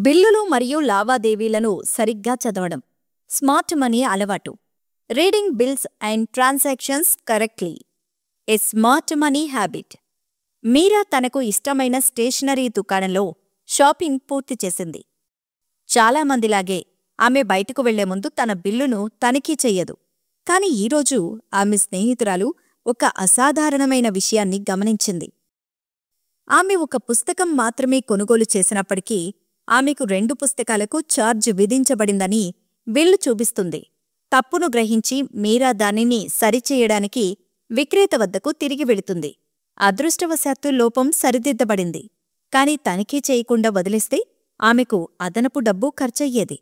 బిల్లులు మరియు లావాదేవీలను సరిగ్గా చదవడం. స్మార్ట్ మనీ అలవాటు. Reading bills and transactions correctly. A smart money habit. Meera తనకు ఇష్టమైన స్టేషనరీ దుకాణంలో షాపింగ్ పూర్తి చేసింది. చాలామందిలాగే ఆమె బయటకు వెళ్లే ముందు తన బిల్లును తనిఖీ చెయ్యదు. కాని ఈరోజు ఆమె స్నేహితురాలు ఒక అసాధారణమైన విషయాన్ని గమనించింది. ఆమె ఒక పుస్తకం మాత్రమే కొనుగోలు చేసినప్పటికీ ఆమెకు 2 పుస్తకాలకు ఛార్జ్ విధించబడిందని బిల్లు చూపిస్తుంది. తప్పును గ్రహించి మీరా దానిని సరిచేయడానికి విక్రేత వద్దకు తిరిగి వెళుతుంది. అదృష్టవశాత్తు లోపం సరిదిద్దబడింది. కాని తనిఖీ చేయకుండా వదిలేస్తే ఆమెకు అదనపు డబ్బు ఖర్చయ్యేది.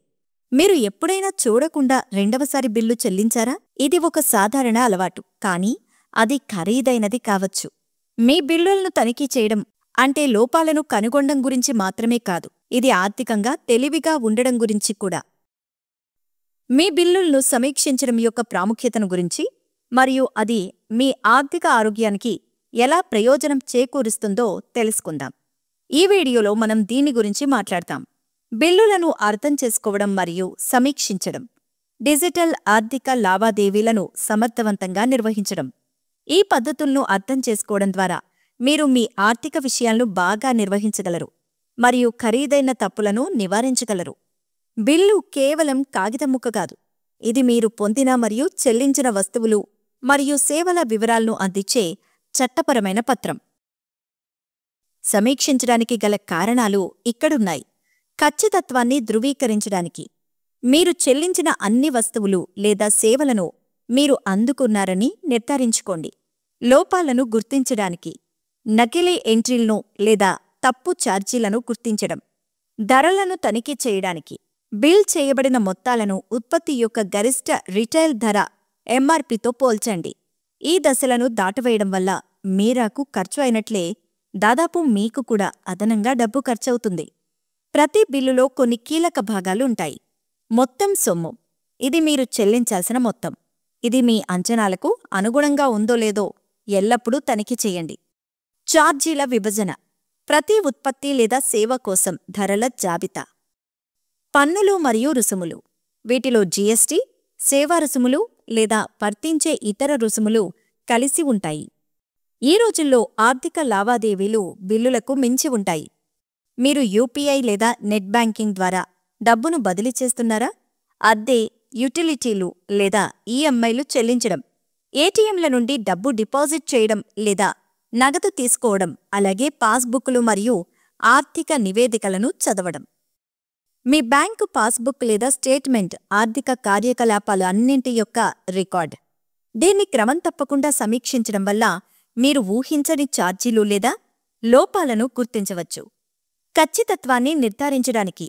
మీరు ఎప్పుడైనా చూడకుండా రెండవసారి బిల్లు చెల్లించారా? ఇది ఒక సాధారణ అలవాటు, కానీ అది ఖరీదైనది కావచ్చు. మీ బిల్లులను తనిఖీ చేయడం అంటే లోపాలను కనుగొనడం గురించి మాత్రమే కాదు, ఇది ఆర్థికంగా తెలివిగా ఉండడం గురించి కూడా. మీ బిల్లులను సమీక్షించడం యొక్క ప్రాముఖ్యతను గురించి మరియు అది మీ ఆర్థిక ఆరోగ్యానికి ఎలా ప్రయోజనం చేకూరుస్తుందో తెలుసుకుందాం. ఈ వీడియోలో మనం దీని గురించి మాట్లాడతాం. బిల్లులను అర్థం చేసుకోవడం మరియు సమీక్షించడం. డిజిటల్ ఆర్థిక లావాదేవీలను సమర్థవంతంగా నిర్వహించడం. ఈ పద్ధతులను అర్థం చేసుకోవడం ద్వారా మీరు మీ ఆర్థిక విషయాలను బాగా నిర్వహించగలరు మరియు ఖరీదైన తప్పులను నివారించగలరు. బిల్లు కేవలం కాగితముక్క కాదు, ఇది మీరు పొందిన మరియు చెల్లించిన వస్తువులు మరియు సేవల వివరాలను అందించే చట్టపరమైన పత్రం. సమీక్షించడానికి గల కారణాలు ఇక్కడున్నాయి. ఖచ్చితత్వాన్ని ధృవీకరించడానికి. మీరు చెల్లించిన అన్ని వస్తువులు లేదా సేవలను మీరు అందుకున్నారని నిర్ధారించుకోండి. లోపాలను గుర్తించడానికి. నకిలీ ఎంట్రీలను లేదా తప్పు ఛార్జీలను గుర్తించడం. ధరలను తనిఖీ చేయడానికి. బిల్ చేయబడిన మొత్తాలను ఉత్పత్తి యొక్క గరిష్ట రిటైల్ ధర ఎంఆర్పితో పోల్చండి. ఈ దశలను దాటవేయడం వల్ల మీరాకు ఖర్చు అయినట్లే దాదాపు మీకు కూడా అదనంగా డబ్బు ఖర్చవుతుంది. ప్రతి బిల్లులో కొన్ని కీలక భాగాలు ఉంటాయి. మొత్తం సొమ్ము. ఇది మీరు చెల్లించాల్సిన మొత్తం. ఇది మీ అంచనాలకు అనుగుణంగా ఉందో లేదో ఎల్లప్పుడూ తనిఖీ చేయండి. ఛార్జీల విభజన. ప్రతి ఉత్పత్తి లేదా సేవ కోసం ధరల జాబితా. పన్నులు మరియు రుసుములు. వీటిలో జీఎస్టీ, సేవా రుసుములు లేదా వర్తించే ఇతర రుసుములు కలిసి ఉంటాయి. ఈ రోజుల్లో ఆర్థిక లావాదేవీలు బిల్లులకు మించి ఉంటాయి. మీరు యూపీఐ లేదా నెట్ బ్యాంకింగ్ ద్వారా డబ్బును బదిలీ చేస్తున్నారా? అద్దె, యుటిలిటీలు లేదా ఈఎంఐలు చెల్లించడం. ఏటీఎంల నుండి డబ్బు డిపాజిట్ చేయడం లేదా నగదు తీసుకోవడం. అలాగే పాస్బుక్లు మరియు ఆర్థిక నివేదికలను చదవడం. మీ బ్యాంకు పాస్బుక్ లేదా స్టేట్మెంట్ ఆర్థిక కార్యకలాపాలు అన్నింటి యొక్క రికార్డ్. దీన్ని క్రమం తప్పకుండా సమీక్షించడం వల్ల మీరు ఊహించని ఛార్జీలు లేదా లోపాలను గుర్తించవచ్చు. ఖచ్చితత్వాన్ని నిర్ధారించడానికి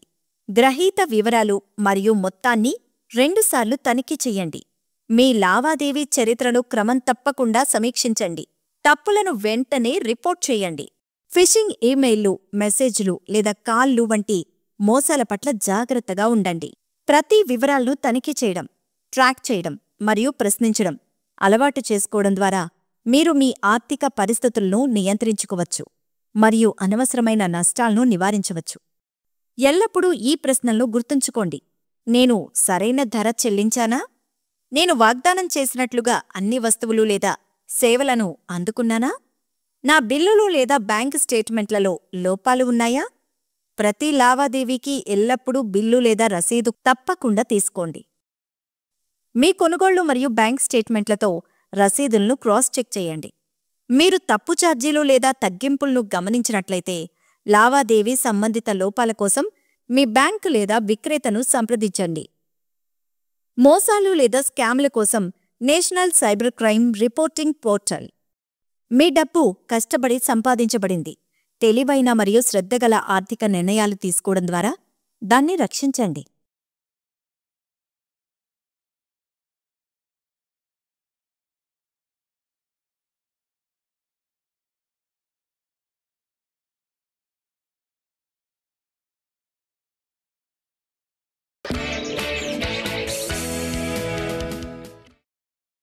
గ్రహీత వివరాలు మరియు మొత్తాన్ని 2 సార్లు తనిఖీ చెయ్యండి. మీ లావాదేవీ చరిత్రను క్రమం తప్పకుండా సమీక్షించండి. తప్పులను వెంటనే రిపోర్ట్ చేయండి. ఫిషింగ్ ఈమెయిల్లు, మెసేజ్లు లేదా కాల్లు వంటి మోసాల పట్ల జాగ్రత్తగా ఉండండి. ప్రతి వివరాలను తనిఖీ చేయడం, ట్రాక్ చేయడం మరియు ప్రశ్నించడం అలవాటు చేసుకోవడం ద్వారా మీరు మీ ఆర్థిక పరిస్థితులను నియంత్రించుకోవచ్చు మరియు అనవసరమైన నష్టాలను నివారించవచ్చు. ఎల్లప్పుడూ ఈ ప్రశ్నలను గుర్తుంచుకోండి. నేను సరైన ధర చెల్లించానా? నేను వాగ్దానం చేసినట్లుగా అన్ని వస్తువులు లేదా సేవలను అందుకున్నానా? నా బిల్లులు లేదా బ్యాంక్ స్టేట్మెంట్లలో లోపాలు ఉన్నాయా? ప్రతి లావాదేవీకి ఎల్లప్పుడూ బిల్లు లేదా రసీదు తప్పకుండా తీసుకోండి. మీ కొనుగోళ్లు మరియు బ్యాంక్ స్టేట్మెంట్లతో రసీదులను క్రాస్ చెక్ చేయండి. మీరు తప్పు ఛార్జీలు లేదా తగ్గింపులను గమనించినట్లయితే లావాదేవీ సంబంధిత లోపాల కోసం మీ బ్యాంకు లేదా విక్రేతను సంప్రదించండి. మోసాలు లేదా స్కామ్ల కోసం national cyber crime reporting portal. మీ డబ్బు కష్టపడి సంపాదించబడింది. తెలివైన మరియు శ్రద్ధగల ఆర్థిక నిర్ణయాలు తీసుకోవడం ద్వారా దాన్ని రక్షించండి.